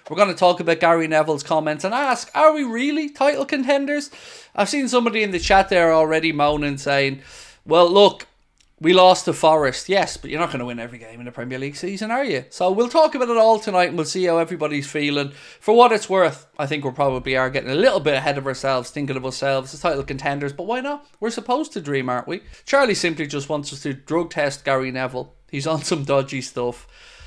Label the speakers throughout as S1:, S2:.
S1: We're going to talk about Gary Neville's comments and ask, are we really title contenders? I've seen somebody in the chat there already moaning, saying, well, look, we lost to Forest. Yes, but you're not going to win every game in the Premier League season, are you? So we'll talk about it all tonight and we'll see how everybody's feeling. For what it's worth, I think we probably are getting a little bit ahead of ourselves, thinking of ourselves as title contenders. But why not? We're supposed to dream, aren't we? Charlie simply just wants us to drug test Gary Neville. He's on some dodgy stuff.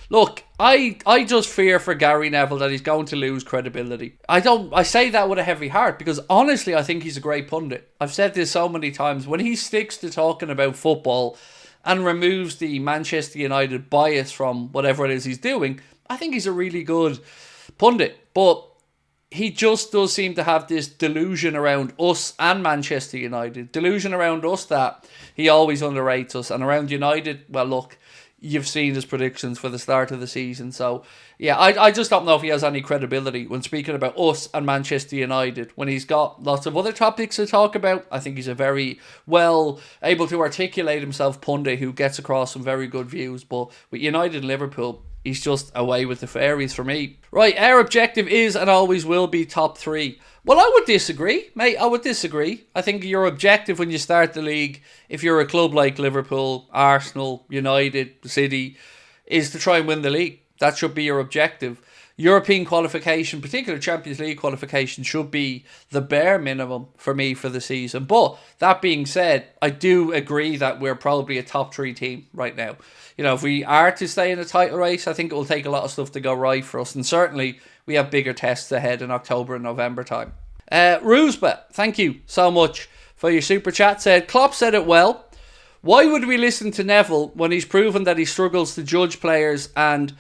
S1: Look, I just fear for Gary Neville that he's going to lose credibility. I say that with a heavy heart because honestly I think he's a great pundit. I've said this so many times. When he sticks to talking about football and removes the Manchester United bias from whatever it is he's doing, I think he's a really good pundit. But he just does seem to have this delusion around us and Manchester United. Delusion around us that he always underrates us. And around United, well look, you've seen his predictions for the start of the season. So, yeah, I just don't know if he has any credibility when speaking about us and Manchester United. When he's got lots of other topics to talk about, I think he's a very well able to articulate himself pundit who gets across some very good views. But with United and Liverpool, he's just away with the fairies for me. Right, our objective is and always will be top 3. Well, I would disagree, mate. I would disagree. I think your objective when you start the league, if you're a club like Liverpool, Arsenal, United, City, is to try and win the league. That should be your objective. European qualification, particularly Champions League qualification, should be the bare minimum for me for the season. But that being said, I do agree that we're probably a top 3 team right now. You know, if we are to stay in the title race, I think it will take a lot of stuff to go right for us. And certainly, we have bigger tests ahead in October and November time. Roosba, thank you so much for your super chat. Said, Klopp said it well. Why would we listen to Neville when he's proven that he struggles to judge players and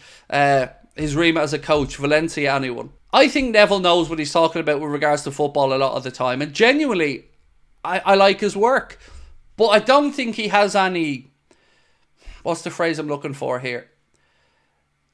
S1: his remit as a coach, Valencia, anyone? I think Neville knows what he's talking about with regards to football a lot of the time. And genuinely, I like his work. But I don't think he has any... What's the phrase I'm looking for here?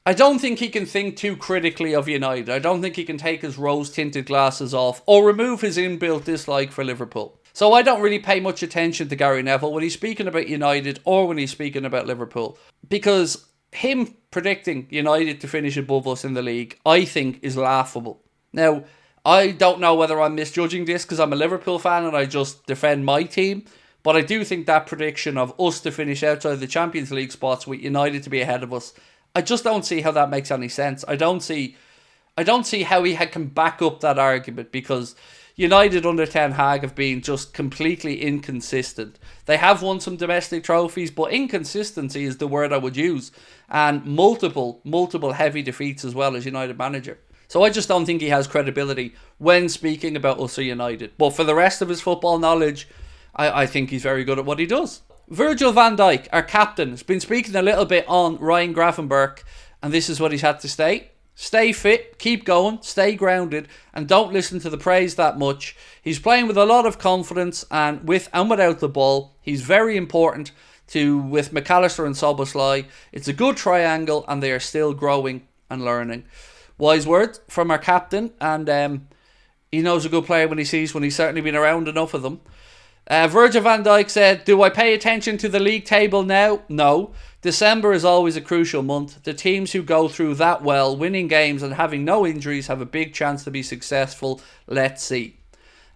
S1: I don't think he can think too critically of United. I don't think he can take his rose-tinted glasses off or remove his inbuilt dislike for Liverpool. So I don't really pay much attention to Gary Neville when he's speaking about United or when he's speaking about Liverpool. Because him predicting United to finish above us in the league, I think, is laughable. Now, I don't know whether I'm misjudging this because I'm a Liverpool fan and I just defend my team. But I do think that prediction of us to finish outside the Champions League spots with United to be ahead of us, I just don't see how that makes any sense. I don't see how he can back up that argument because United under Ten Hag have been just completely inconsistent. They have won some domestic trophies, but inconsistency is the word I would use. And multiple heavy defeats as well as United manager. So I just don't think he has credibility when speaking about us or United. But for the rest of his football knowledge, I think he's very good at what he does. Virgil van Dijk, our captain, has been speaking a little bit on Ryan Gravenberch, and this is what he's had to say. Stay fit, keep going, stay grounded, and don't listen to the praise that much. He's playing with a lot of confidence and with and without the ball. He's very important with McAllister and Szoboszlai. It's a good triangle, and they are still growing and learning. Wise words from our captain, and he knows a good player when he sees one. He's certainly been around enough of them. Virgil van Dijk said, do I pay attention to the league table now? No. December is always a crucial month. The teams who go through that well, winning games and having no injuries, have a big chance to be successful. Let's see.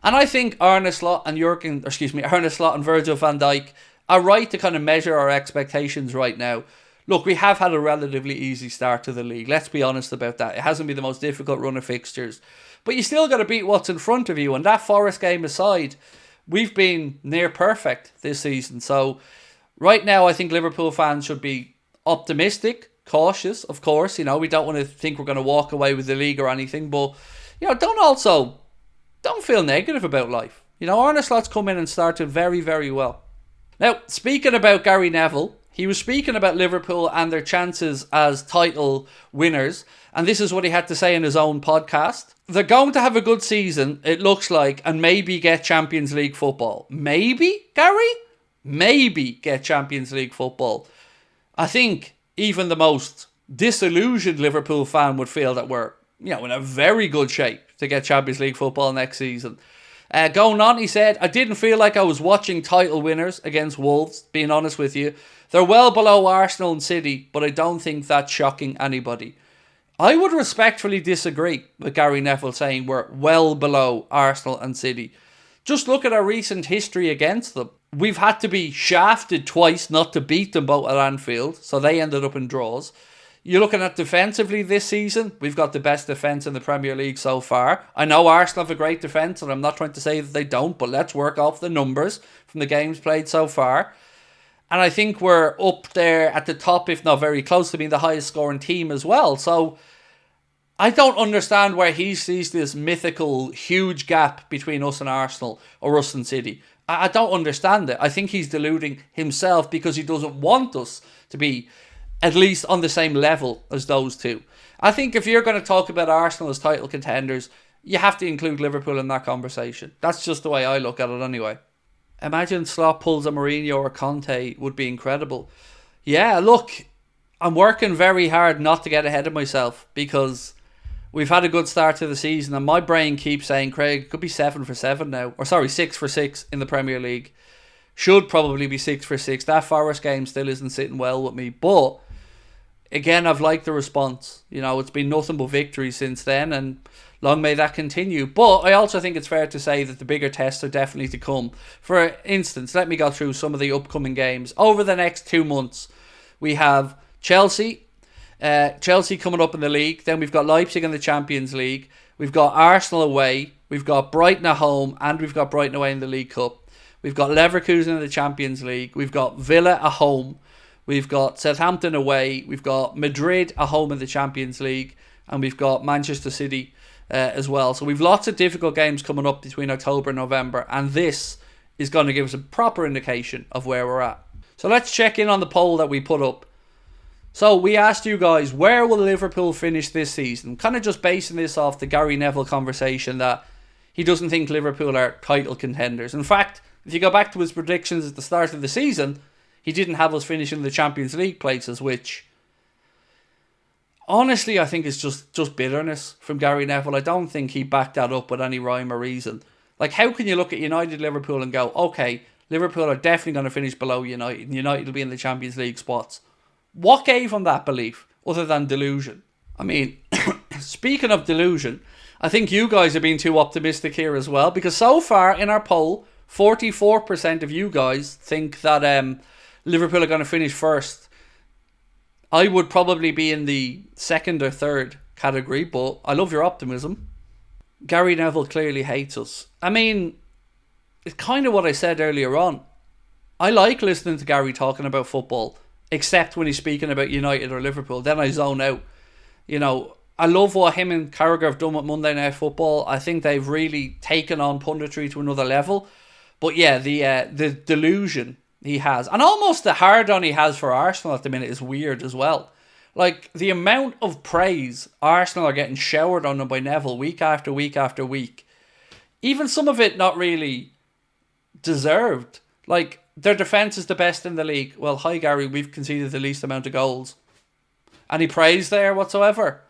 S1: And I think Arne Slot and Virgil van Dijk are right to kind of measure our expectations right now. Look, we have had a relatively easy start to the league. Let's be honest about that. It hasn't been the most difficult run of fixtures. But you still got to beat what's in front of you. And that Forest game aside, we've been near perfect this season. So right now, I think Liverpool fans should be optimistic, cautious, of course. You know, we don't want to think we're going to walk away with the league or anything. But, you know, don't feel negative about life. You know, Arne Slot's come in and started very, very well. Now, speaking about Gary Neville, he was speaking about Liverpool and their chances as title winners. And this is what he had to say in his own podcast. They're going to have a good season, it looks like, and maybe get Champions League football. Maybe, Gary? Maybe get Champions League football. I think even the most disillusioned Liverpool fan would feel that we're, you know, in a very good shape to get Champions League football next season. Going on, he said, I didn't feel like I was watching title winners against Wolves, being honest with you. They're well below Arsenal and City, but I don't think that's shocking anybody. I would respectfully disagree with Gary Neville saying we're well below Arsenal and City. Just look at our recent history against them. We've had to be shafted twice not to beat them both at Anfield, so they ended up in draws. You're looking at defensively this season, we've got the best defence in the Premier League so far. I know Arsenal have a great defence, and I'm not trying to say that they don't, but let's work off the numbers from the games played so far. And I think we're up there at the top, if not very close to being the highest scoring team as well. So I don't understand where he sees this mythical huge gap between us and Arsenal or us and City. I don't understand it. I think he's deluding himself because he doesn't want us to be at least on the same level as those two. I think if you're going to talk about Arsenal as title contenders, you have to include Liverpool in that conversation. That's just the way I look at it anyway. Imagine Klopp pulls a Mourinho or Conte, would be incredible. Yeah, look, I'm working very hard not to get ahead of myself because we've had a good start to the season and my brain keeps saying, Craig, it could be 7 for 7 now. Or sorry, 6 for 6 in the Premier League. Should probably be 6 for 6. That Forest game still isn't sitting well with me. But again, I've liked the response. You know, it's been nothing but victory since then, and long may that continue. But I also think it's fair to say that the bigger tests are definitely to come. For instance, let me go through some of the upcoming games. Over the next 2 months, we have Chelsea. Chelsea coming up in the league. Then we've got Leipzig in the Champions League. We've got Arsenal away. We've got Brighton at home. And we've got Brighton away in the League Cup. We've got Leverkusen in the Champions League. We've got Villa at home. We've got Southampton away. We've got Madrid at home in the Champions League. And we've got Manchester City as well. So we've lots of difficult games coming up between October and November. And this is going to give us a proper indication of where we're at. So let's check in on the poll that we put up. So we asked you guys, where will Liverpool finish this season? Kind of just basing this off the Gary Neville conversation that he doesn't think Liverpool are title contenders. In fact, if you go back to his predictions at the start of the season, he didn't have us finishing the Champions League places, which honestly I think is just bitterness from Gary Neville. I don't think he backed that up with any rhyme or reason. Like, how can you look at United, Liverpool and go, okay, Liverpool are definitely going to finish below United and United will be in the Champions League spots? What gave him that belief other than delusion? I mean, speaking of delusion, I think you guys are being too optimistic here as well, because so far in our poll, 44% of you guys think that Liverpool are going to finish first. I would probably be in the second or third category, but I love your optimism. Gary Neville clearly hates us. I mean, it's kind of what I said earlier on. I like listening to Gary talking about football, except when he's speaking about United or Liverpool. Then I zone out. You know, I love what him and Carragher have done with Monday Night Football. I think they've really taken on punditry to another level. But yeah, the delusion he has, and almost the hard-on he has for Arsenal at the minute is weird as well. Like, the amount of praise Arsenal are getting showered on them by Neville week after week after week. Even some of it not really deserved. Like, their defence is the best in the league. Well, hi Gary, we've conceded the least amount of goals. Any praise there whatsoever?